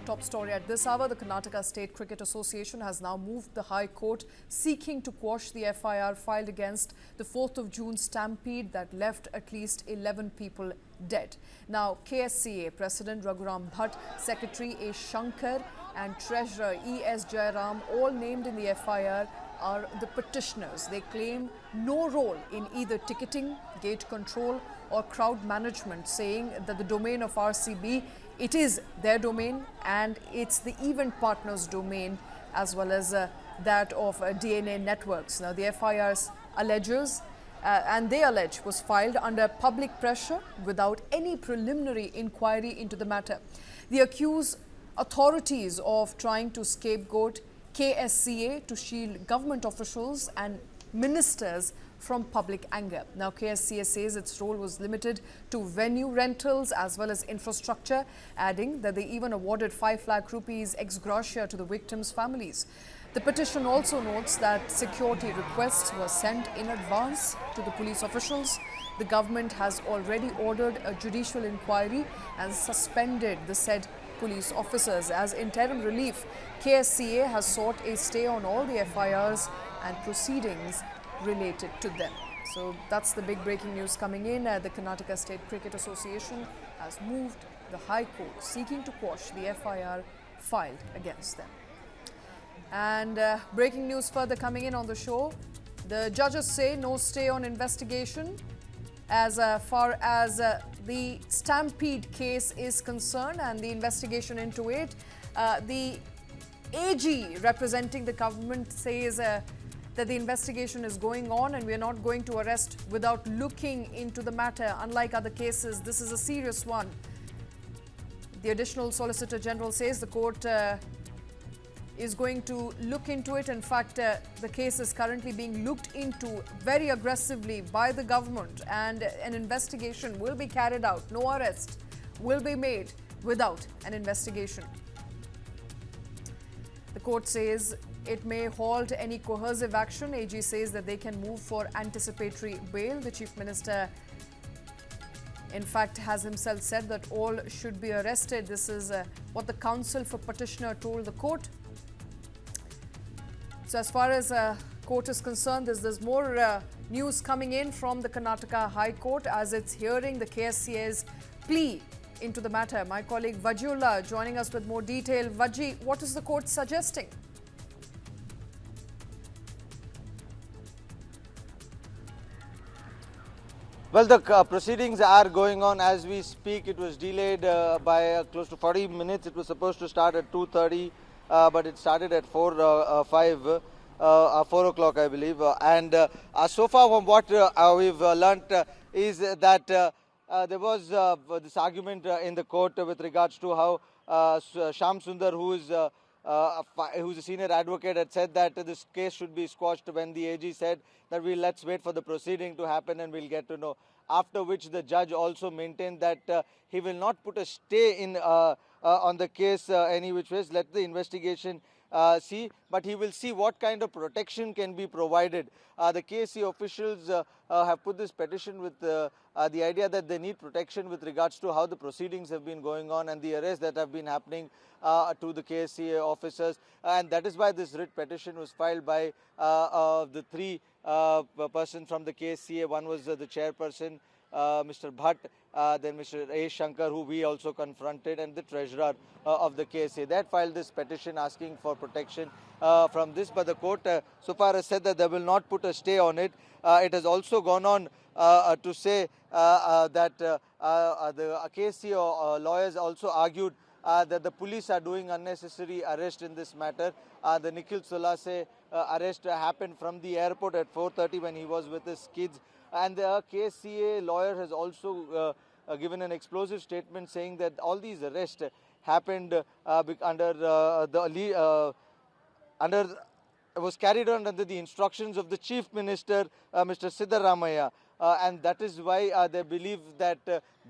Our top story at this hour, the Karnataka State Cricket Association has now moved the High Court seeking to quash the FIR filed against the 4th of June stampede that left at least 11 people dead. Now, KSCA President Raghuram Bhatt, Secretary A. Shankar and Treasurer E.S. Jairam, all named in the FIR, are the petitioners. They claim no role in either ticketing, gate control or crowd management, saying that the domain of RCB, it is their domain and it's the event partners' domain as well as that of DNA networks. Now, the FIR's alleges and they allege was filed under public pressure without any preliminary inquiry into the matter. They accuse authorities of trying to scapegoat KSCA to shield government officials and ministers from public anger. Now, KSCA says its role was limited to venue rentals as well as infrastructure, adding that they even awarded 5 lakh rupees ex gratia to the victims' families. The petition also notes that security requests were sent in advance to the police officials. The government has already ordered a judicial inquiry and suspended the said police officers. As interim relief, KSCA has sought a stay on all the FIRs and proceedings related to them. So that's the big breaking news coming in. The Karnataka State Cricket Association has moved the High Court seeking to quash the FIR filed against them. And breaking news further coming in on the show. The judges say no stay on investigation as far as the stampede case is concerned and the investigation into it. The AG representing the government says that the investigation is going on and we are not going to arrest without looking into the matter. Unlike other cases, this is a serious one. The additional Solicitor General says the court is going to look into it. In fact, the case is currently being looked into very aggressively by the government and an investigation will be carried out. No arrest will be made without an investigation. The court says it may halt any coercive action. AG says that they can move for anticipatory bail. The Chief Minister, in fact, has himself said that all should be arrested. This is what the counsel for petitioner told the court. So as far as court is concerned, there's more news coming in from the Karnataka High Court as it's hearing the KSCA's plea into the matter. My colleague Vajullah joining us with more detail. Vaji, what is the court suggesting? Well, the proceedings are going on as we speak. It was delayed by close to 40 minutes. It was supposed to start at 2:30. But it started at 4 o'clock, I believe. So far, from what we've learnt is that there was this argument in the court with regards to how Shyam Sundar, who's a senior advocate, had said that this case should be squashed when the AG said that let's wait for the proceeding to happen and we'll get to know. After which the judge also maintained that he will not put a stay in on the case any which ways. Let the investigation see, but he will see what kind of protection can be provided. The KSC officials have put this petition with the idea that they need protection with regards to how the proceedings have been going on and the arrests that have been happening to the KSCA officers, and that is why this writ petition was filed by the 3 persons from the KSCA. One was the chairperson, Mr. Bhatt, then Mr. A. Shankar, who we also confronted, and the treasurer of the KSA. They had filed this petition asking for protection from this, but the court so far has said that they will not put a stay on it. It has also gone on to say that the KSA lawyers also argued that the police are doing unnecessary arrest in this matter. The Nikhil Solase arrest happened from the airport at 4:30 when he was with his kids. And the KSCA lawyer has also given an explosive statement saying that all these arrests happened was carried on under the instructions of the Chief Minister, Mr. Siddaramaiah. And that is why they believe that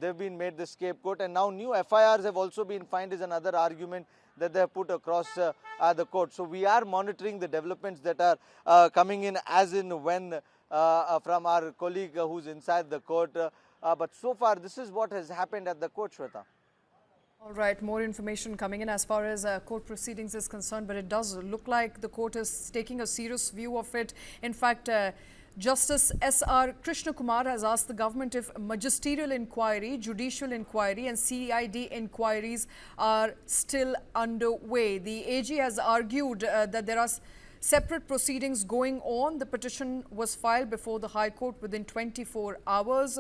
they've been made the scapegoat. And now new FIRs have also been fined is another argument that they have put across the court. So we are monitoring the developments that are coming in as in when from our colleague who's inside the court. But so far, this is what has happened at the court, Shweta. All right, more information coming in as far as court proceedings is concerned, but it does look like the court is taking a serious view of it. In fact, Justice S.R. Krishnakumar has asked the government if magisterial inquiry, judicial inquiry and CID inquiries are still underway. The AG has argued that there are separate proceedings going on. The petition was filed before the High Court within 24 hours,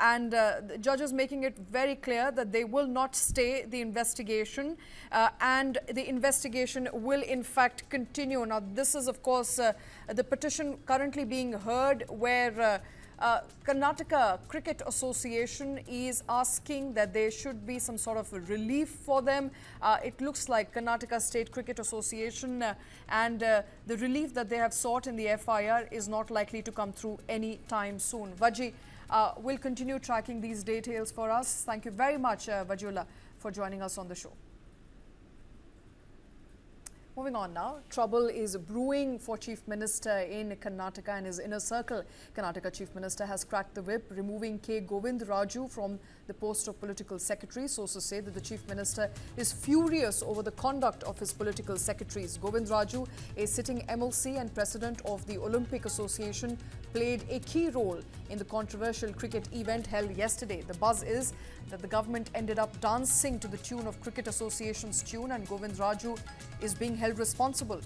and the judge is making it very clear that they will not stay the investigation, and the investigation will in fact continue. Now, this is of course the petition currently being heard, where Karnataka Cricket Association is asking that there should be some sort of a relief for them. It looks like Karnataka State Cricket Association and the relief that they have sought in the FIR is not likely to come through any time soon. Vaji will continue tracking these details for us. Thank you very much, Vajula, for joining us on the show. Moving on now, trouble is brewing for Chief Minister in Karnataka and his inner circle. Karnataka Chief Minister has cracked the whip, removing K. Govind Raju from the post of political secretary. Sources say that the Chief Minister is furious over the conduct of his political secretaries. Govind Raju, a sitting MLC and president of the Olympic Association, played a key role in the controversial cricket event held yesterday. The buzz is that the government ended up dancing to the tune of Cricket Association's tune, and Govind Raju is being held responsible.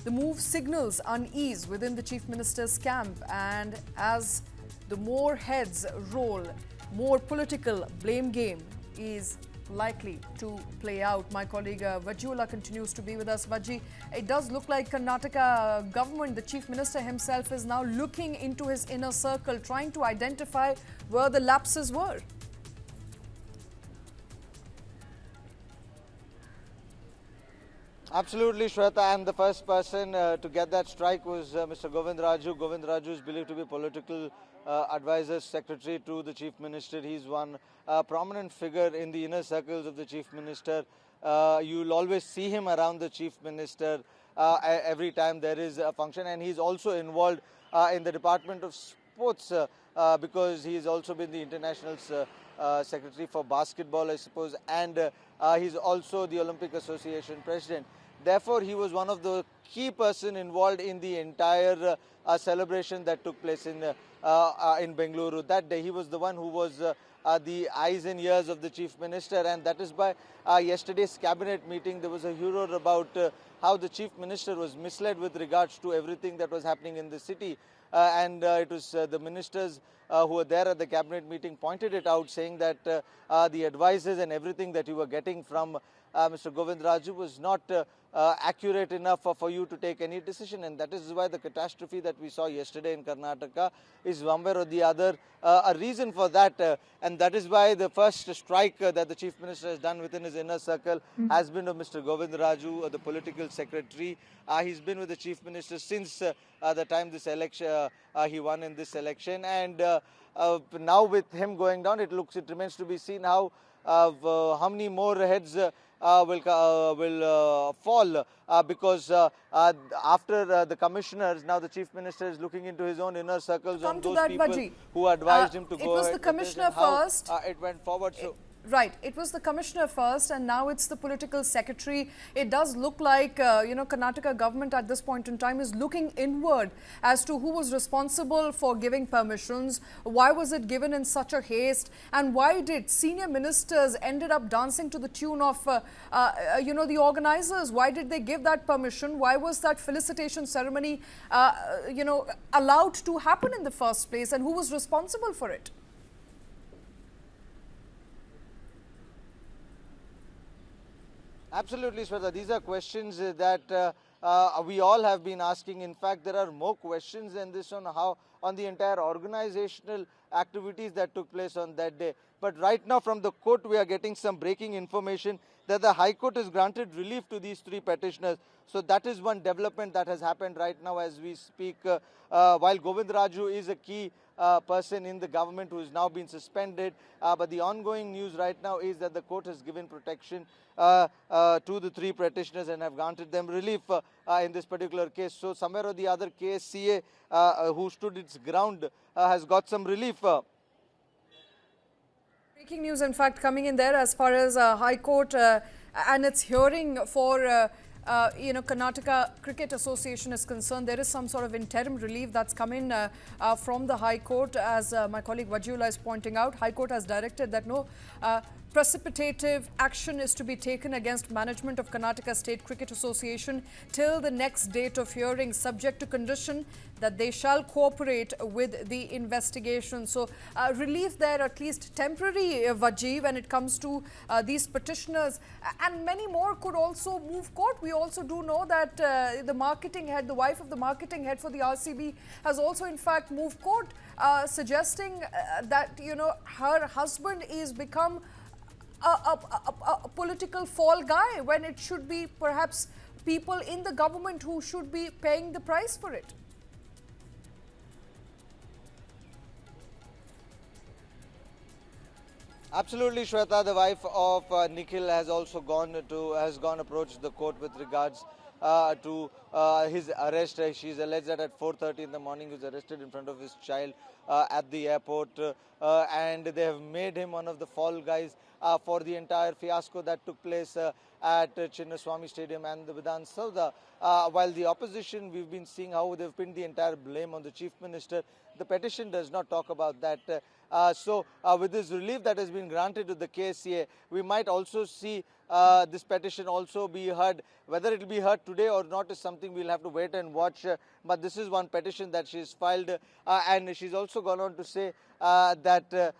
The move signals unease within the Chief Minister's camp, and as the more heads roll, more political blame game is likely to play out. My colleague Vajula continues to be with us. Vaji, it does look like Karnataka government, the Chief Minister himself, is now looking into his inner circle, trying to identify where the lapses were. Absolutely, Shweta, and the first person to get that strike was Mr. Govind Raju. Govind Raju is believed to be political advisor, secretary to the Chief Minister. He's one prominent figure in the inner circles of the Chief Minister. You'll always see him around the Chief Minister every time there is a function, and he's also involved in the Department of Sports because he's also been the international secretary for basketball, I suppose, and he's also the Olympic Association president. Therefore, he was one of the key person involved in the entire celebration that took place in Bengaluru. That day, he was the one who was the eyes and ears of the Chief Minister, and that is why yesterday's cabinet meeting there was a furor about how the Chief Minister was misled with regards to everything that was happening in the city. And it was the ministers who were there at the cabinet meeting pointed it out, saying that the advices and everything that you were getting from Mr. Govind Raju was not accurate enough for you to take any decision, and that is why the catastrophe that we saw yesterday in Karnataka is one way or the other a reason for that, and that is why the first strike that the Chief Minister has done within his inner circle has been of Mr. Govind Raju, the political secretary. He's been with the Chief Minister since the time this election he won in this election, and now with him going down, it remains to be seen how many more heads will fall because after the commissioners, now the Chief Minister is looking into his own inner circles on those people Vaji, who advised him to go ahead. It was the commissioner first. It went forward. So. Right. It was the commissioner first, and now it's the political secretary. It does look like, Karnataka government at this point in time is looking inward as to who was responsible for giving permissions, why was it given in such a haste, and why did senior ministers ended up dancing to the tune of, the organizers? Why did they give that permission? Why was that felicitation ceremony, allowed to happen in the first place, and who was responsible for it? Absolutely, Shweta. These are questions that we all have been asking. In fact, there are more questions than this on the entire organizational activities that took place on that day. But right now from the court, we are getting some breaking information that the High Court has granted relief to these three petitioners. So that is one development that has happened right now as we speak. While Govind Raju is a key person in the government who has now been suspended, but the ongoing news right now is that the court has given protection to the three petitioners and have granted them relief in this particular case. So somewhere or the other, KSCA, who stood its ground, has got some relief. Breaking news, in fact, coming in there as far as High Court and its hearing for Karnataka Cricket Association is concerned. There is some sort of interim relief that's come in from the High Court. As my colleague Vajula is pointing out, High Court has directed that no precipitative action is to be taken against management of Karnataka State Cricket Association till the next date of hearing, subject to condition that they shall cooperate with the investigation. So relief there, at least temporary, Vaji, when it comes to these petitioners, and many more could also move court. We also do know that the marketing head, the wife of the marketing head for the RCB, has also in fact moved court, suggesting that her husband is become a political fall guy, when it should be perhaps people in the government who should be paying the price for it. Absolutely, Shweta. The wife of Nikhil has also gone approached the court with regards to his arrest. She's alleged that at 4:30 in the morning he was arrested in front of his child at the airport, and they have made him one of the fall guys for the entire fiasco that took place at Chinnaswamy Stadium and the Vidhan Sabha. While the opposition, we've been seeing how they've pinned the entire blame on the Chief Minister. The petition does not talk about that. So with this relief that has been granted to the KSCA, we might also see this petition also be heard. Whether it will be heard today or not is something we'll have to wait and watch. But this is one petition that she's filed, and she's also gone on to say that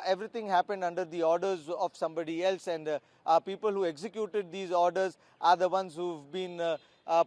everything happened under the orders of somebody else, and people who executed these orders are the ones who've been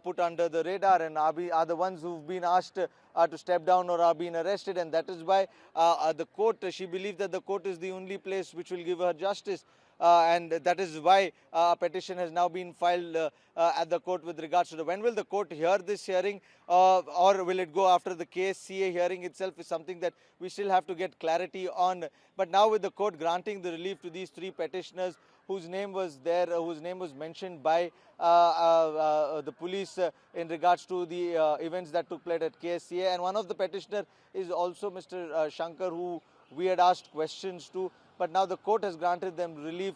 put under the radar and are the ones who've been asked to step down or are being arrested, and that is why the court, she believes that the court is the only place which will give her justice. And that is why a petition has now been filed at the court with regards to when will the court hear this hearing, or will it go after the KSCA hearing itself, is something that we still have to get clarity on. But now with the court granting the relief to these three petitioners whose name was there, whose name was mentioned by the police in regards to the events that took place at KSCA, and one of the petitioner is also Mr. Shankar, who we had asked questions to. But now the court has granted them relief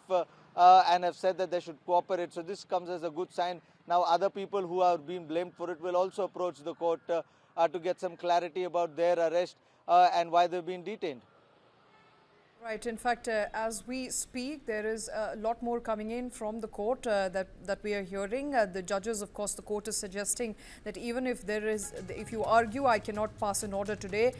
and have said that they should cooperate. So this comes as a good sign. Now other people who are being blamed for it will also approach the court to get some clarity about their arrest and why they've been detained. Right. In fact, as we speak, there is a lot more coming in from the court that we are hearing. The judges, of course, the court is suggesting that even if if you argue, I cannot pass an order today,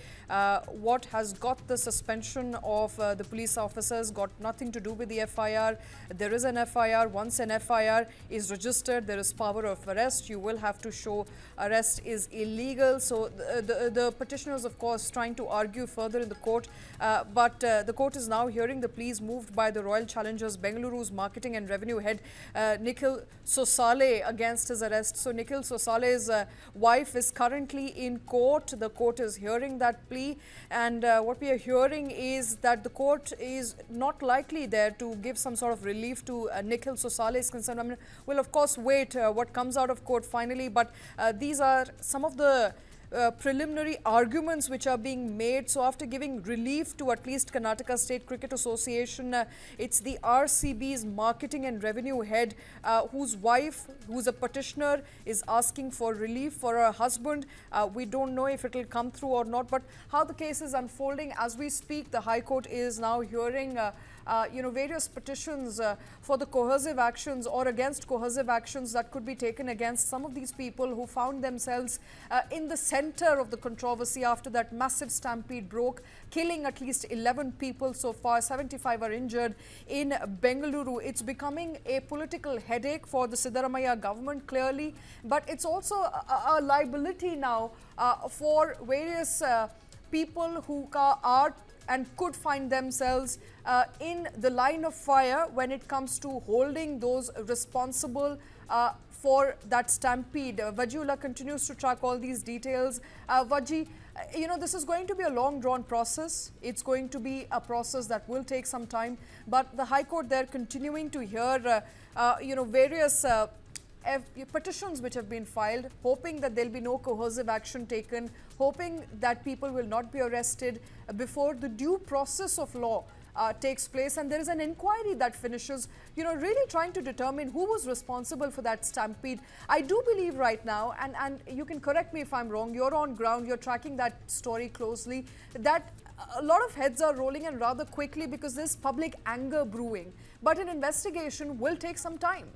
what has got the suspension of the police officers got nothing to do with the FIR. There is an FIR. Once an FIR is registered, there is power of arrest. You will have to show arrest is illegal. So the petitioners, of course, trying to argue further in the court, but the court is now hearing the pleas moved by the Royal Challengers Bengaluru's marketing and revenue head Nikhil Sosale against his arrest. So Nikhil Sosale's wife is currently in court. The court is hearing that plea, and what we are hearing is that the court is not likely there to give some sort of relief to Nikhil Sosale is concerned. I mean, we'll of course wait what comes out of court finally, but these are some of the preliminary arguments which are being made. So after giving relief to at least Karnataka State Cricket Association, it's the RCB's marketing and revenue head whose wife, who's a petitioner, is asking for relief for her husband. We don't know if it will come through or not, but how the case is unfolding as we speak, the High Court is now hearing various petitions for the coercive actions or against coercive actions that could be taken against some of these people who found themselves in the center of the controversy after that massive stampede broke, killing at least 11 people so far. 75 are injured in Bengaluru. It's becoming a political headache for the Siddaramaiah government, clearly, but it's also a liability now for various people who are and could find themselves in the line of fire when it comes to holding those responsible for that stampede. Vajula continues to track all these details. Vaji, this is going to be a long drawn process. It's going to be a process that will take some time, but the High Court there continuing to hear various petitions which have been filed, hoping that there'll be no coercive action taken, hoping that people will not be arrested before the due process of law takes place, and there is an inquiry that finishes, really trying to determine who was responsible for that stampede. I do believe right now, and you can correct me if I'm wrong, you're on ground, you're tracking that story closely, that a lot of heads are rolling and rather quickly because there's public anger brewing. But an investigation will take some time.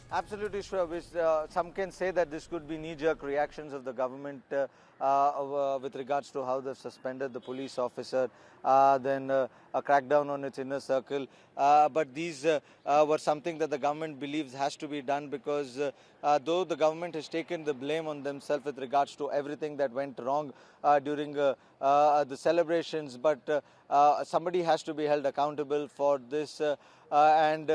Absolutely, Shreya. Some can say that this could be knee-jerk reactions of the government with regards to how they've suspended the police officer, then a crackdown on its inner circle. But these were something that the government believes has to be done because though the government has taken the blame on themselves with regards to everything that went wrong during the celebrations, but somebody has to be held accountable for this. And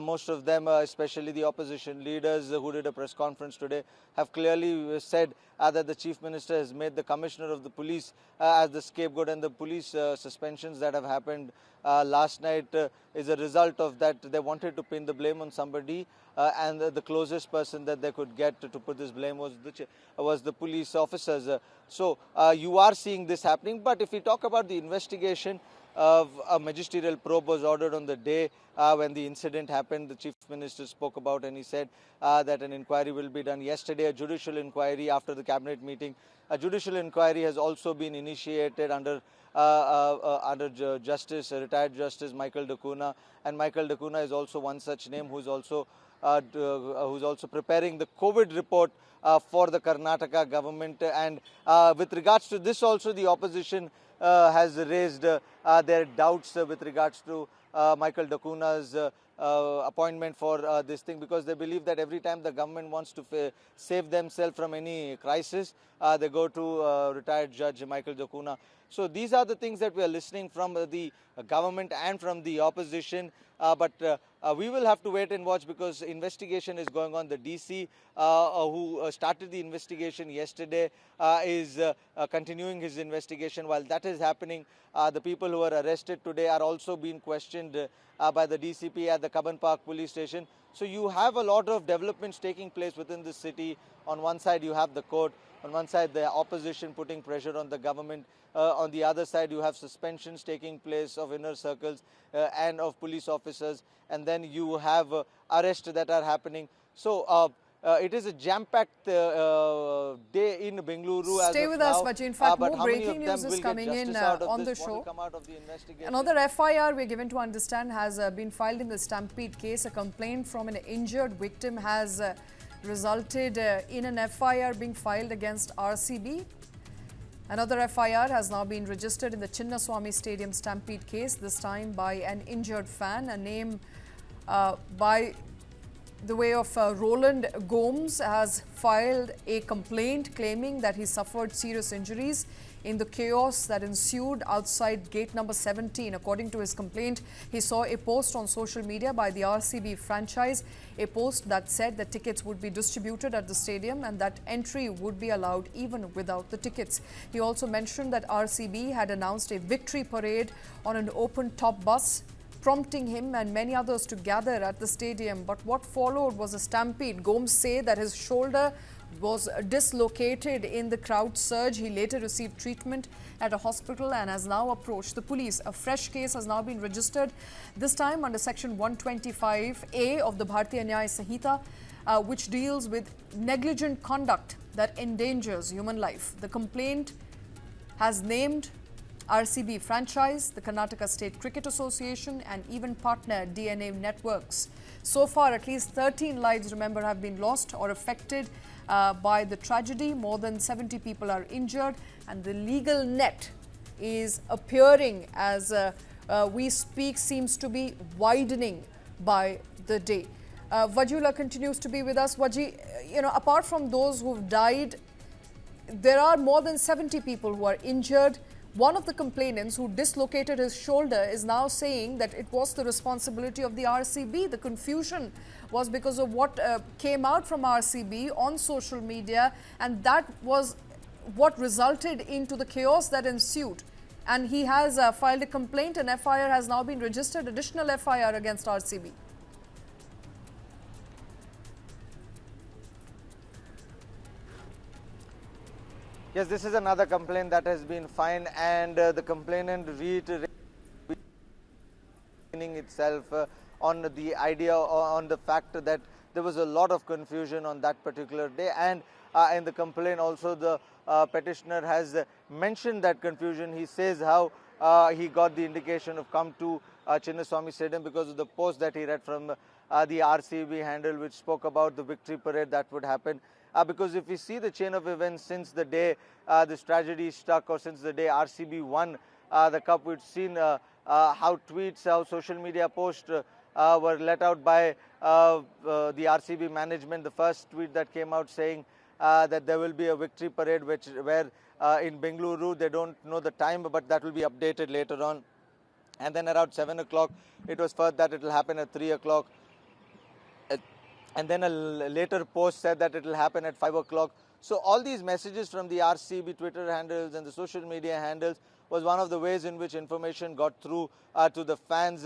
most of them, especially the opposition leaders who did a press conference today, have clearly said that the Chief Minister has made the Commissioner of the Police as the scapegoat, and the police suspensions that have happened last night is a result of that. They wanted to pin the blame on somebody, and the closest person that they could get to put this blame was the police officers. So you are seeing this happening. But if we talk about the investigation, a magisterial probe was ordered on the day when the incident happened. The Chief Minister spoke about, and he said that an inquiry will be done. Yesterday, a judicial inquiry after the cabinet meeting. A judicial inquiry has also been initiated under retired Justice Michael D'Cunha, and Michael D'Cunha is also one such name who's also preparing the COVID report for the Karnataka government. And with regards to this also, the opposition has raised their doubts with regards to Michael D'Cunha's appointment for this thing, because they believe that every time the government wants to save themselves from any crisis, they go to retired Judge Michael D'Cunha. So these are the things that we are listening from the government and from the opposition. But we will have to wait and watch, because investigation is going on. The DC who started the investigation yesterday is continuing his investigation. While that is happening, the people who are arrested today are also being questioned by the DCP at the Kaban Park police station. So you have a lot of developments taking place within the city. On one side you have the court, on one side the opposition putting pressure on the government, on the other side you have suspensions taking place of inner circles and of police officers, and then you have arrests that are happening. So it is a jam-packed day in Bengaluru. Stay with us, Vajji. In fact, more breaking news is coming in on the show. Another FIR, we're given to understand, has been filed in the stampede case. A complaint from an injured victim has resulted in an FIR being filed against RCB. Another FIR has now been registered in the Chinnaswamy Stadium stampede case, this time by an injured fan. A name by the way of Roland Gomes has filed a complaint claiming that he suffered serious injuries in the chaos that ensued outside gate number 17. According to his complaint, he saw a post on social media by the RCB franchise, a post that said that tickets would be distributed at the stadium and that entry would be allowed even without the tickets. He also mentioned that RCB had announced a victory parade on an open-top bus, prompting him and many others to gather at the stadium. But what followed was a stampede. Gomes said that his shoulder was dislocated in the crowd surge. He later received treatment at a hospital and has now approached the police. A fresh case has now been registered, this time under section 125A of the Bharatiya Nyaya Sanhita, which deals with negligent conduct that endangers human life. The complaint has named RCB franchise, the Karnataka State Cricket Association, and even partner DNA Networks. So far, at least 13 lives, remember, have been lost or affected by the tragedy. More than 70 people are injured, and the legal net is appearing as we speak, seems to be widening by the day. Vajula continues to be with us. Vaji, apart from those who've died, there are more than 70 people who are injured. One of the complainants who dislocated his shoulder is now saying that it was the responsibility of the RCB. The confusion was because of what came out from RCB on social media, and that was what resulted into the chaos that ensued. And he has filed a complaint. An FIR has now been registered, additional FIR against RCB. Yes, this is another complaint that has been filed, and the complainant reiterating itself on the idea, on the fact that there was a lot of confusion on that particular day, and in the complaint also the petitioner has mentioned that confusion. He says how he got the indication of come to Chinnaswamy Stadium because of the post that he read from the RCB handle, which spoke about the victory parade that would happen. Because if we see the chain of events since the day this tragedy struck, or since the day RCB won the cup, we've seen how tweets, how social media posts were let out by the RCB management. The first tweet that came out saying that there will be a victory parade where in Bengaluru, they don't know the time, but that will be updated later on. And then around 7 o'clock, it was thought that it will happen at 3 o'clock. And then a later post said that it will happen at 5 o'clock. So all these messages from the RCB Twitter handles and the social media handles was one of the ways in which information got through to the fans,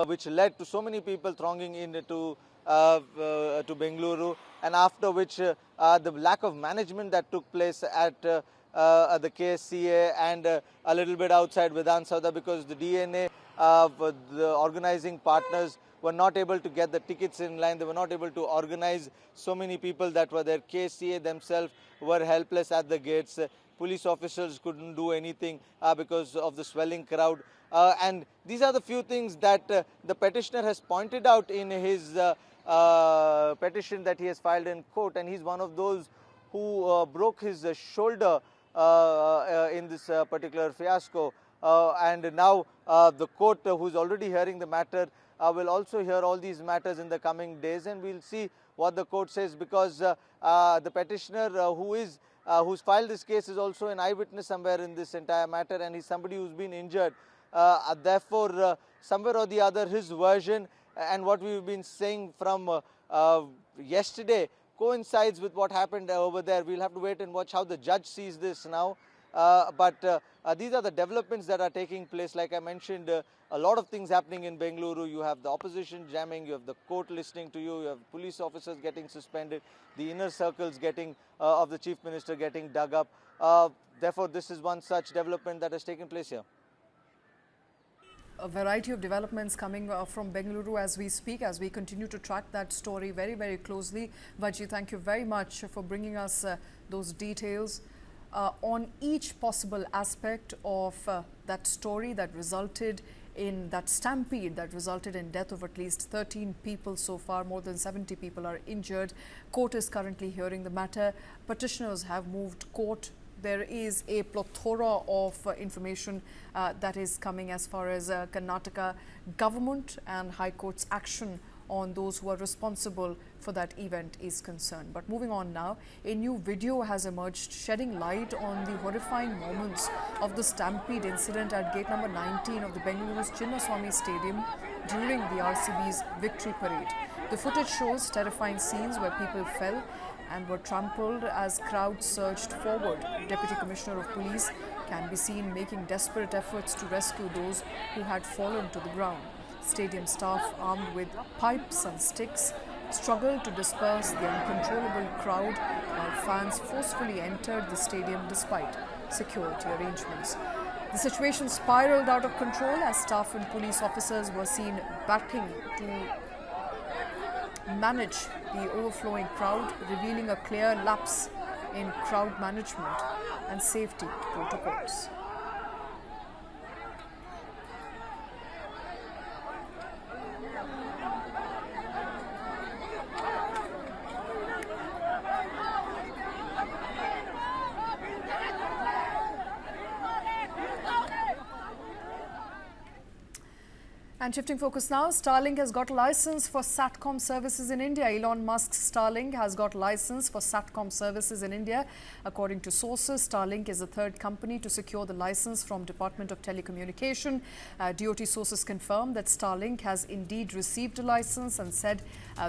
which led to so many people thronging into to Bengaluru, and after which the lack of management that took place at the KSCA and a little bit outside Vidhan Sabha, because the DNA, the organizing partners, were not able to get the tickets in line. They were not able to organize so many people that were there. KSCA themselves were helpless at the gates. Police officers couldn't do anything because of the swelling crowd. And these are the few things that the petitioner has pointed out in his petition that he has filed in court. And he's one of those who broke his shoulder in this particular fiasco. And now the court, who's already hearing the matter, will also hear all these matters in the coming days, and we'll see what the court says, because the petitioner who's filed this case is also an eyewitness somewhere in this entire matter, and he's somebody who's been injured. Therefore, somewhere or the other, his version and what we've been saying from yesterday coincides with what happened over there. We'll have to wait and watch how the judge sees this now. But these are the developments that are taking place. Like I mentioned, a lot of things happening in Bengaluru. You have the opposition jamming, you have the court listening to you have police officers getting suspended, the inner circles getting of the chief minister getting dug up. Therefore, this is one such development that has taken place here. A variety of developments coming from Bengaluru as we speak, as we continue to track that story very, very closely. Vaji, thank you very much for bringing us those details on each possible aspect of that story that resulted in that stampede that resulted in death of at least 13 people so far. More than 70 people are injured. Court is currently hearing the matter. Petitioners have moved court. There is a plethora of information that is coming as far as Karnataka government and High Court's action on those who are responsible for that event is concerned. But moving on now, a new video has emerged shedding light on the horrifying moments of the stampede incident at gate number 19 of the Bengaluru's Chinnaswamy Stadium during the RCB's victory parade. The footage shows terrifying scenes where people fell and were trampled as crowds surged forward. Deputy Commissioner of Police can be seen making desperate efforts to rescue those who had fallen to the ground. Stadium staff, armed with pipes and sticks, struggled to disperse the uncontrollable crowd while fans forcefully entered the stadium despite security arrangements. The situation spiraled out of control as staff and police officers were seen battling to manage the overflowing crowd, revealing a clear lapse in crowd management and safety protocols. And shifting focus now, Starlink has got a license for SATCOM services in India. Elon Musk's Starlink has got license for SATCOM services in India. According to sources, Starlink is the third company to secure the license from Department of Telecommunication. DOT sources confirm that Starlink has indeed received a license and said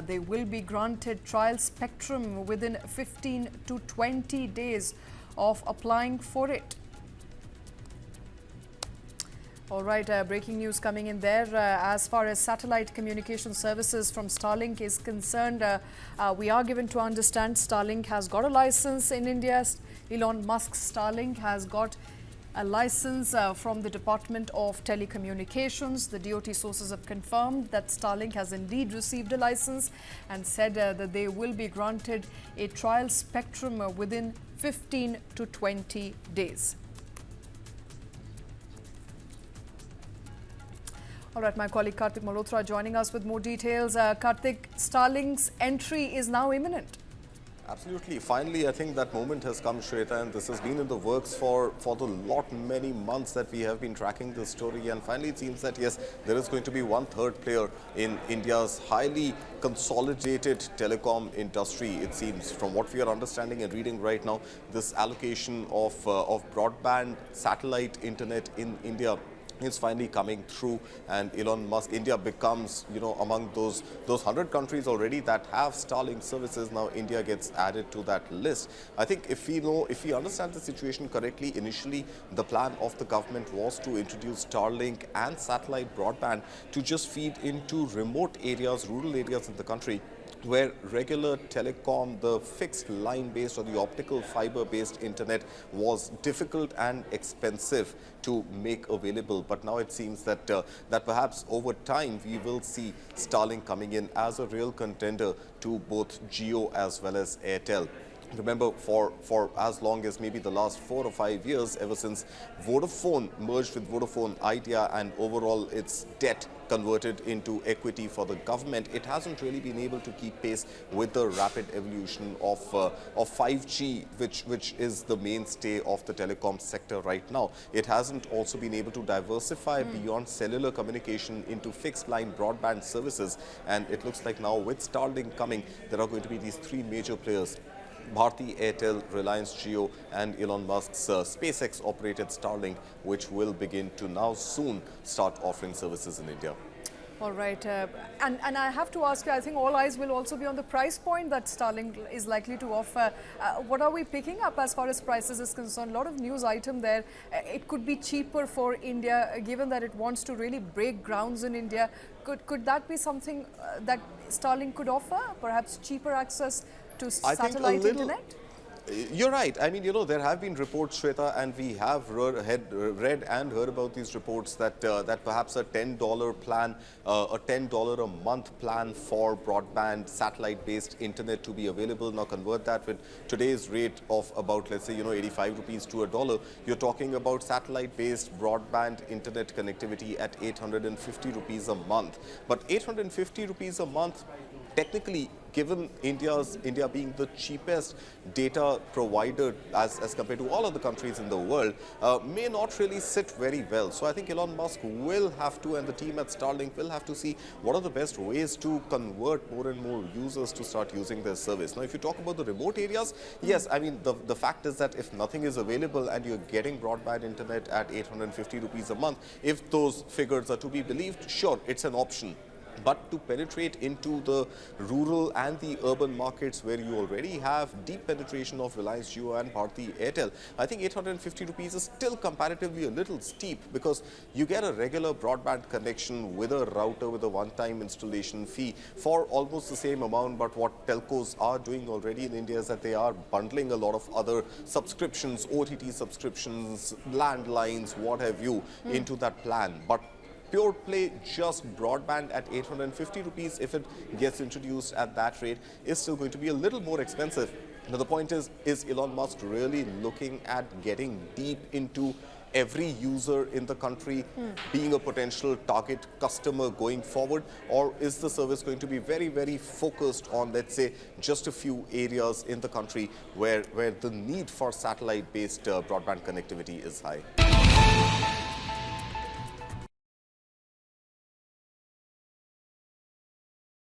they will be granted trial spectrum within 15 to 20 days of applying for it. All right, breaking news coming in there. As far as satellite communication services from Starlink is concerned, we are given to understand Starlink has got a license in India. Elon Musk's Starlink has got a license from the Department of Telecommunications. The DOT sources have confirmed that Starlink has indeed received a license and said that they will be granted a trial spectrum within 15 to 20 days. All right, my colleague Karthik Malhotra joining us with more details. Karthik, Starlink's entry is now imminent. Absolutely. Finally, I think that moment has come, Shweta, and this has been in the works for many months that we have been tracking this story. And finally, it seems that, yes, there is going to be one third player in India's highly consolidated telecom industry, it seems. From what we are understanding and reading right now, this allocation of broadband satellite internet in India is finally coming through, and Elon Musk, India becomes, among those 100 countries already that have Starlink services. Now India gets added to that list. I think if we understand the situation correctly, initially the plan of the government was to introduce Starlink and satellite broadband to just feed into remote areas, rural areas in the country, where regular telecom, the fixed line-based or the optical fiber-based internet was difficult and expensive to make available. But now it seems that that perhaps over time we will see Starlink coming in as a real contender to both Jio as well as Airtel. Remember, for as long as maybe the last 4 or 5 years, ever since Vodafone merged with Vodafone Idea and overall its debt converted into equity for the government, it hasn't really been able to keep pace with the rapid evolution of 5G, which is the mainstay of the telecom sector right now. It hasn't also been able to diversify beyond cellular communication into fixed line broadband services. And it looks like now with Starlink coming, there are going to be these 3 major players: Bharti Airtel, Reliance Jio, and Elon Musk's SpaceX-operated Starlink, which will begin to now soon start offering services in India. All right. And I have to ask you, I think all eyes will also be on the price point that Starlink is likely to offer. What are we picking up as far as prices is concerned? A lot of news item there. It could be cheaper for India, given that it wants to really break grounds in India. Could that be something that Starlink could offer? Perhaps cheaper access to satellite internet? You're right. I mean, there have been reports, Shweta, and we have read and heard about these reports that that perhaps a $10 plan, a $10 a month plan for broadband satellite-based internet to be available. Now convert that with today's rate of about, let's say, 85 rupees to $1. You're talking about satellite-based broadband internet connectivity at 850 rupees a month. But 850 rupees a month, technically, given India being the cheapest data provider as compared to all other countries in the world, may not really sit very well. So I think Elon Musk will have to, and the team at Starlink will have to see what are the best ways to convert more and more users to start using their service. Now, if you talk about the remote areas, yes, I mean, the fact is that if nothing is available and you're getting broadband internet at 850 rupees a month, if those figures are to be believed, sure, it's an option. But to penetrate into the rural and the urban markets where you already have deep penetration of Reliance Jio and Bharti Airtel, I think 850 rupees is still comparatively a little steep, because you get a regular broadband connection with a router with a one-time installation fee for almost the same amount. But what telcos are doing already in India is that they are bundling a lot of other subscriptions, OTT subscriptions, landlines, what have you, into that plan. But pure play, just broadband at 850 rupees, if it gets introduced at that rate, is still going to be a little more expensive. Now, the point is Elon Musk really looking at getting deep into every user in the country, being a potential target customer going forward? Or is the service going to be very, very focused on, let's say, just a few areas in the country where the need for satellite-based broadband connectivity is high?